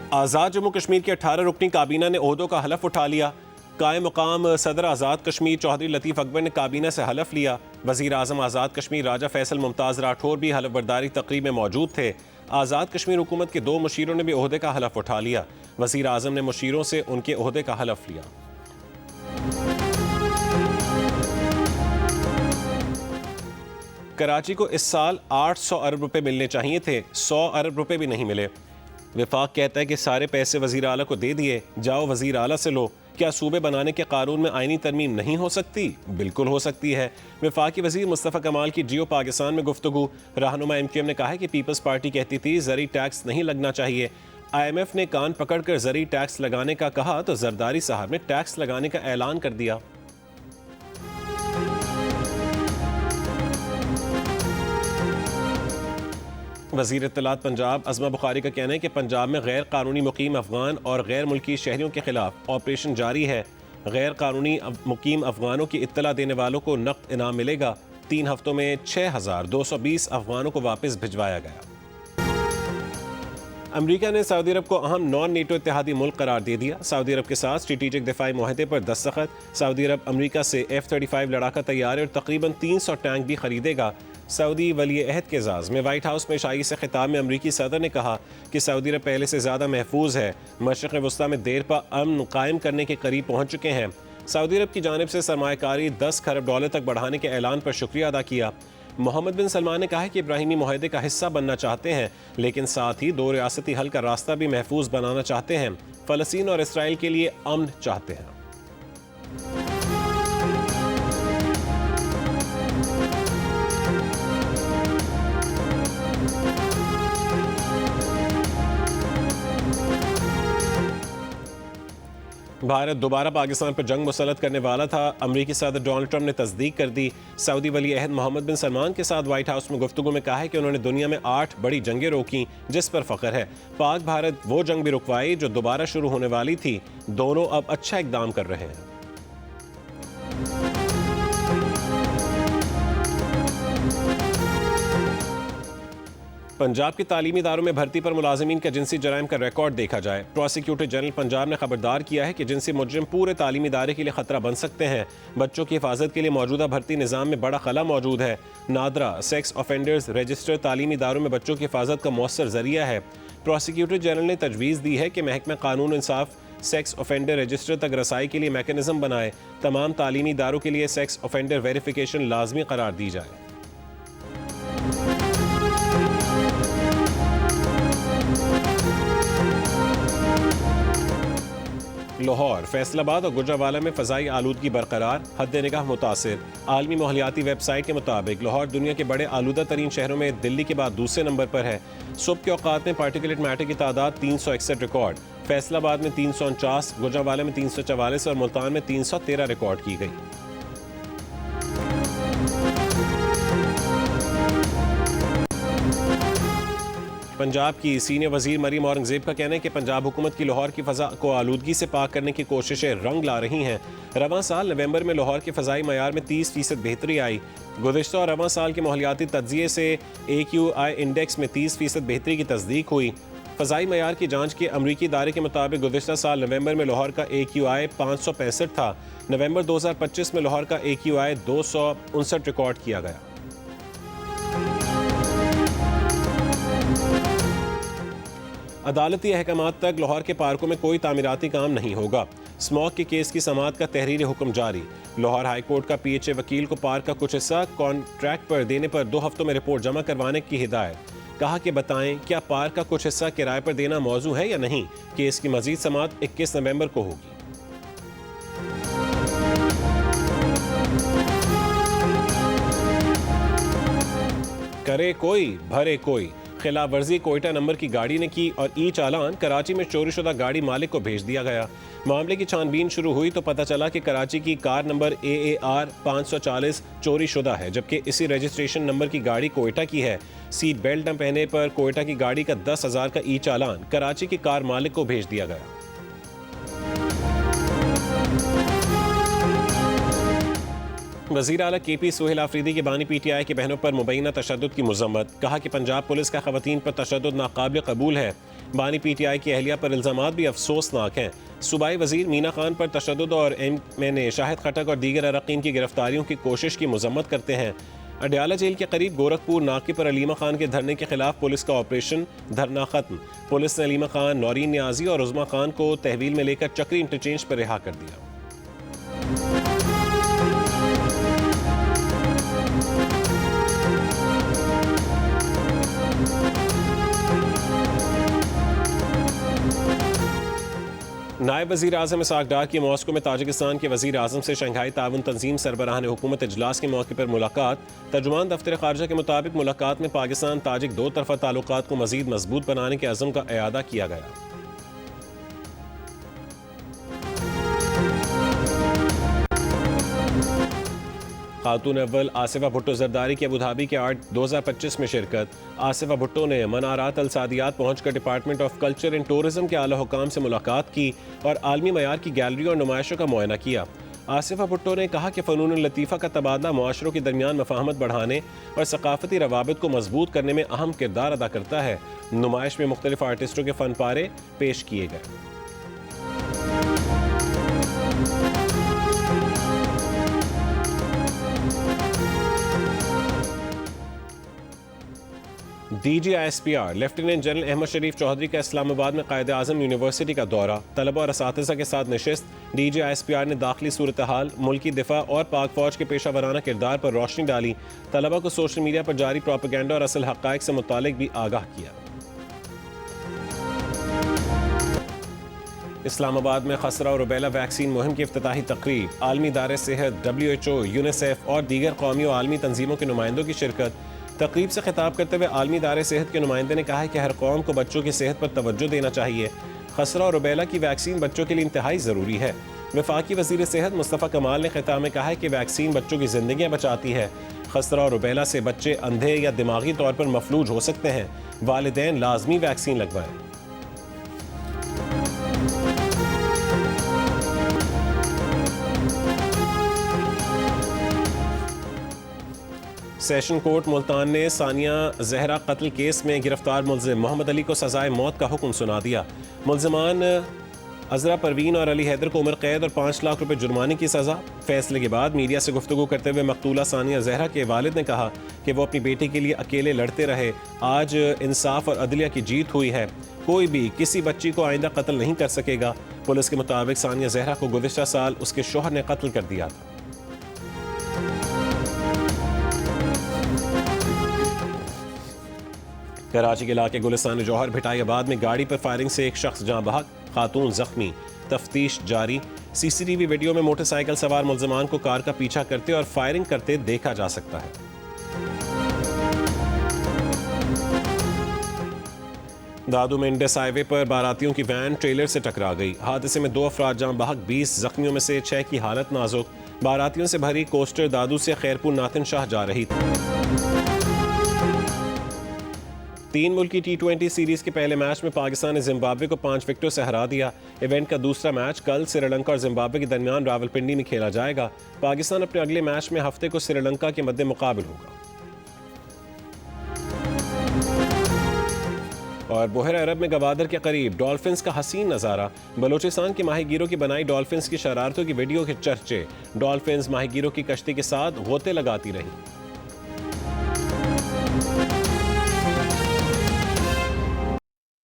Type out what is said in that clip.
आज़ाद जम्मू कश्मीर की 18 रुकनी काबीना ने ओहदों का हलफ उठा लिया। कायम मुकाम सदर आज़ाद कश्मीर चौधरी लतीफ़ अकबर ने काबीना से हलफ लिया। वज़ीर आज़म आज़ाद कश्मीर राजा फैसल मुमताज़ राठौर भी हलफ बर्दारी तकरीब में मौजूद थे। आज़ाद कश्मीर हुकूमत के 2 मुशीरों ने भी ओहदे का हलफ उठा लिया। वज़ीर आज़म ने मुशीरों से उनके ओहदे का हलफ लिया। कराची को इस साल 800 अरब रुपए मिलने चाहिए थे, 100 अरब रुपए भी नहीं मिले। विफाक कहता है कि सारे पैसे वज़ीर आला को दे दिए, जाओ वज़ीर आला से लो। क्या सूबे बनाने के कानून में आईनी तरमीम नहीं हो सकती? बिल्कुल हो सकती है। विफाकी वज़ीर मुस्तफ़ा कमाल की जियो पाकिस्तान में गुफ्तगू। रहनुमा MQM ने कहा है कि पीपल्स पार्टी कहती थी ज़री टैक्स नहीं लगना चाहिए। IMF ने कान पकड़कर ज़री टैक्स लगाने का कहा तो जरदारी साहब ने टैक्स लगाने का ऐलान कर दिया। वज़ीर इत्तलात पंजाब अज़मा बुखारी का कहना है कि पंजाब में गैर कानूनी मुकीम अफगान और गैर मुल्की शहरियों के खिलाफ ऑपरेशन जारी है। गैर कानूनी मुकीम अफगानों की इत्तला देने वालों को नक़द इनाम मिलेगा। 3 हफ्तों में 6220 अफगानों को वापस भिजवाया गया। अमरीका ने सऊदी अरब को अहम नॉन नेटो इत्तेहादी मुल्क करार दे दिया। सऊदी अरब के साथ स्ट्रेटेजिक दिफाई मुआहदे पर दस्तखत। सऊदी अरब अमरीका से F-35 लड़ाका तैयारे और तकरीबन 300 टैंक भी खरीदेगा। सऊदी वली अहद के एजाज़ में व्हाइट हाउस में शाही से खिताब में अमरीकी सदर ने कहा कि सऊदी अरब पहले से ज़्यादा महफूज है, मशरिक़ वस्ता में देर पर अमन कायम करने के करीब पहुँच चुके हैं। सऊदी अरब की जानिब से सरमायाकारी $10 खरब तक बढ़ाने के ऐलान पर शुक्रिया अदा किया। मोहम्मद बिन सलमान ने कहा है कि इब्राहिमी मुआहदे का हिस्सा बनना चाहते हैं, लेकिन साथ ही 2 रियासती हल का रास्ता भी महफूज बनाना चाहते हैं। फ़लस्तीन और इसराइल के लिए अमन चाहते हैं। भारत दोबारा पाकिस्तान पर जंग मुसल्लत करने वाला था। अमरीकी सदर डोनाल्ड ट्रंप ने तस्दीक कर दी। सऊदी वली अहद मोहम्मद बिन सलमान के साथ व्हाइट हाउस में गुफ्तगू में कहा है कि उन्होंने दुनिया में 8 बड़ी जंगें रोकी जिस पर फ़ख्र है। पाक भारत वो जंग भी रुकवाई जो दोबारा शुरू होने वाली थी। दोनों अब अच्छा इक़दाम कर रहे हैं। पंजाब के तालीमी इदारों में भर्ती पर मुलाजिमीन का जिनसी जराइम का रिकॉर्ड देखा जाए। प्रोसिक्यूटर जनरल पंजाब ने खबरदार किया है कि जिनसी मुजरिम पूरे तालीमी इदारे के लिए खतरा बन सकते हैं। बच्चों की हिफाजत के लिए मौजूदा भर्ती निज़ाम में बड़ा खला मौजूद है। नादरा सेक्स ऑफेंडर्स रजिस्टर तालीमी इदारों में बच्चों की हिफाजत का मौसर जरिया है। प्रोसिक्यूटर जनरल ने तजवीज़ दी है कि महकमा कानून इंसाफ सेक्स ऑफेंडर रजिस्टर तक रसाई के लिए मैकेनिज्म बनाए। तमाम तालीमी इदारों के लिए सेक्स ऑफेंडर वेरिफिकेशन लाजमी करार दी जाए। लाहौर, फैसलाबाद और गुजरावाला में फ़ज़ाई आलूदगी बरकरार, हद निगाह मुतासिर। आलमी माहौलियाती वेबसाइट के मुताबिक लाहौर दुनिया के बड़े आलूदा तरीन शहरों में दिल्ली के बाद दूसरे नंबर पर है। सुबह के औकात में पार्टिकुलेट मैटर की तादाद 361 रिकॉर्ड, फैसलाबाद में 349, गुजरावाला में 344 और मुल्तान में 313 रिकॉर्ड की गई। पंजाब की सीनियर वजीर मरीम औरंगजेब का कहना है कि पंजाब हुकूमत की लाहौर की फ़ज़ा को आलूदगी से पाक करने की कोशिशें रंग ला रही हैं। रवां साल नवंबर में लाहौर के फ़ज़ाई मयार में 30% बेहतरी आई। गुज़िश्ता और रवां साल के माहौलियाती तज्ज़िये से AQI इंडेक्स में 30% बेहतरी की तस्दीक हुई। फ़ज़ाई मयार की जांच के अमरीकी इदारे के मुताबिक गुज़िश्ता साल नवंबर में लाहौर का AQI 565 था। नवंबर 2025 में लाहौर का AQI 259 रिकॉर्ड किया गया। अदालती अहकामात तक लाहौर के पार्कों में कोई तामीराती काम नहीं होगा। स्मॉग के केस की समाअत का तहरीरी हुक्म जारी। लाहौर हाई कोर्ट का PHA वकील को पार्क का कुछ हिस्सा कॉन्ट्रैक्ट पर देने पर 2 हफ्तों में रिपोर्ट जमा करवाने की हिदायत। कहा कि बताएं क्या पार्क का कुछ हिस्सा किराए पर देना मौजू है या नहीं। केस की मजीद समाअत 21 नवंबर को होगी। करे कोई भरे कोई, खिलाफ वर्जी कोयटा नंबर की गाड़ी ने की और ई चालान कराची में चोरी शुदा गाड़ी मालिक को भेज दिया गया। मामले की छानबीन शुरू हुई तो पता चला कि कराची की कार नंबर AAR 540 चोरी शुदा है, जबकि इसी रजिस्ट्रेशन नंबर की गाड़ी कोयटा की है। सीट बेल्ट न पहने पर कोयटा की गाड़ी का 10,000 का ई चालान कराची की कार मालिक को भेज दिया गया। वज़ीर आला KP सोहेल आफरीदी की बानी PTI की बहनों पर मुबैना तशद्दुद की मज़म्मत। कहा कि पंजाब पुलिस का ख़वातीन पर तशद्दुद नाकाबिल कबूल है। बानी PTI की अहलिया पर इल्ज़ामात भी अफसोसनाक हैं। सूबाई वज़ीर मीना खान पर तशद्दुद और MNA शाहिद खटक और दीगर अरकान की गिरफ्तारियों की कोशिश की मज़म्मत करते हैं। अडयाला जेल के करीब गोरखपुर नाके पर अलीमा खान के धरने के खिलाफ पुलिस का ऑपरेशन धरना खत्म। पुलिस ने अलीमा खान, नौरीन न्याजी और उज़मा खान को तहवील में लेकर चक्री इंटरचेंज पर रिहा कर दिया। नायब वज़ीर आज़म इसाक डार की मॉस्को में ताजिकिस्तान के वज़ीर आज़म से शंघाई ताउन तंजीम सरबराहान हुकूमत इजलास के मौके पर मुलाकात। तर्जुमान दफ्तर ख़ारजा के मुताबिक मुलाकात में पाकिस्तान ताजिक दो तरफ़ा ताल्लुकात को मज़ीद मजबूत बनाने के अज़म का इयादा किया गया। खातून अव्वल आसिफा भुट्टो जरदारी की अबूधाबी के आर्ट 2025 में शिरकत। आसिफा भुट्टो ने मनारात अल सादियात पहुंचकर department of culture and tourism के आला हुकाम से मुलाकात की और आलमी मयार की गैलरी और नुमाइशों का मुआयना किया। आसिफा भुट्टो ने कहा कि फ़नून लतीफ़ा का तबादला मुआशरों के दरमियान मफाहमत बढ़ाने और सकाफती रवाबित को मजबूत करने में अहम किरदार अदा करता है। नुमाइश में मुख्तलिफ आर्टिस्टों के फ़न पारे पेश किए गए। DGISPR लेफ्टिनेंट जनरल अहमद शरीफ चौधरी का इस्लामाबाद में कायद आज़म यूनिवर्सिटी का दौरा। तलबा और असातिज़ा के साथ नशिस्त। DGISPR ने दाखिली सूरत हाल, मुल्की दिफा और पाक फ़ौज के पेशा वराना किरदार पर रोशनी डाली। तलबा को सोशल मीडिया पर जारी प्रोपेगेंडा और असल हक़ाइक़ से मुतालिक भी आगाह किया। इस्लामाबाद में खसरा और रुबेला वैक्सीन मुहिम की इफ्तिताही तकरीब। आलमी इदारे सेहत, WHO, UNICEF और दीगर कौमी और आलमी तंजीमों के नुमाइंदों की शिरकत। तकरीब से खिताब करते हुए आलमी इदारे सेहत के नुमाइंदे ने कहा है कि हर कौम को बच्चों की सेहत पर तवज्जो देना चाहिए। खसरा और रुबेला की वैक्सीन बच्चों के लिए इंतहाई ज़रूरी है। वफाकी वज़ीर सेहत मुस्तफ़ा कमाल ने खिताब में कहा है कि वैक्सीन बच्चों की ज़िंदगियाँ बचाती है। खसरा और रुबेला से बच्चे अंधे या दिमागी तौर पर मफलूज हो सकते हैं। वालिदैन लाजमी वैक्सीन लगवाएं। सेशन कोर्ट मुल्तान ने सानिया जहरा कत्ल केस में गिरफ्तार मुल्जिम मोहम्मद अली को सजाए मौत का हुक्म सुना दिया। मुल्जिमान अजरा परवीन और अली हैदर को उम्र कैद और 5 लाख रुपए जुर्माने की सज़ा। फैसले के बाद मीडिया से गुफ्तगू करते हुए मकतूला सानिया जहरा के वालिद ने कहा कि वो अपनी बेटी के लिए अकेले लड़ते रहे। आज इंसाफ और अदलिया की जीत हुई है। कोई भी किसी बच्ची को आइंदा कत्ल नहीं कर सकेगा। पुलिस के मुताबिक सानिया जहरा को गुज़िश्ता साल उसके शौहर ने कत्ल कर दिया था। कराची के इलाके गुलिस्तान जौहर भिटाईबाद में गाड़ी पर फायरिंग से एक शख्स जाँ बहक, खातून जख्मी। तफ्तीश जारी। CCTV वीडियो में मोटरसाइकिल सवार मुल्जिमान को कार का पीछा करते और फायरिंग करते देखा जा सकता है। दादू में इंडस हाईवे पर बारातियों की वैन ट्रेलर से टकरा गई। हादसे में 2 अफराद जाँ बहक, 20 जख्मियों में से 6 की हालत नाजुक। बारातियों से भरी कोस्टर दादू से खैरपुर नातिन शाह जा रही थी। 3 मुल्की T20 सीरीज के पहले मैच में पाकिस्तान ने जिम्बाब्वे को 5 विकेटों से हरा दिया। इवेंट का दूसरा मैच कल श्रीलंका और जिम्बाब्वे के दरमियान रावलपिंडी में खेला जाएगा। पाकिस्तान अपने अगले मैच में हफ्ते को श्रीलंका के मद्दे मुकाबिल होगा। और बहर अरब में गवादर के करीब डॉल्फिन्स का हसीन नज़ारा। बलोचिस्तान के माहीगीरों की बनाई डॉल्फिन्स की शरारतों की वीडियो के चर्चे। डॉल्फिन्स माहीगीरों की कश्ती के साथ गोते लगाती रही।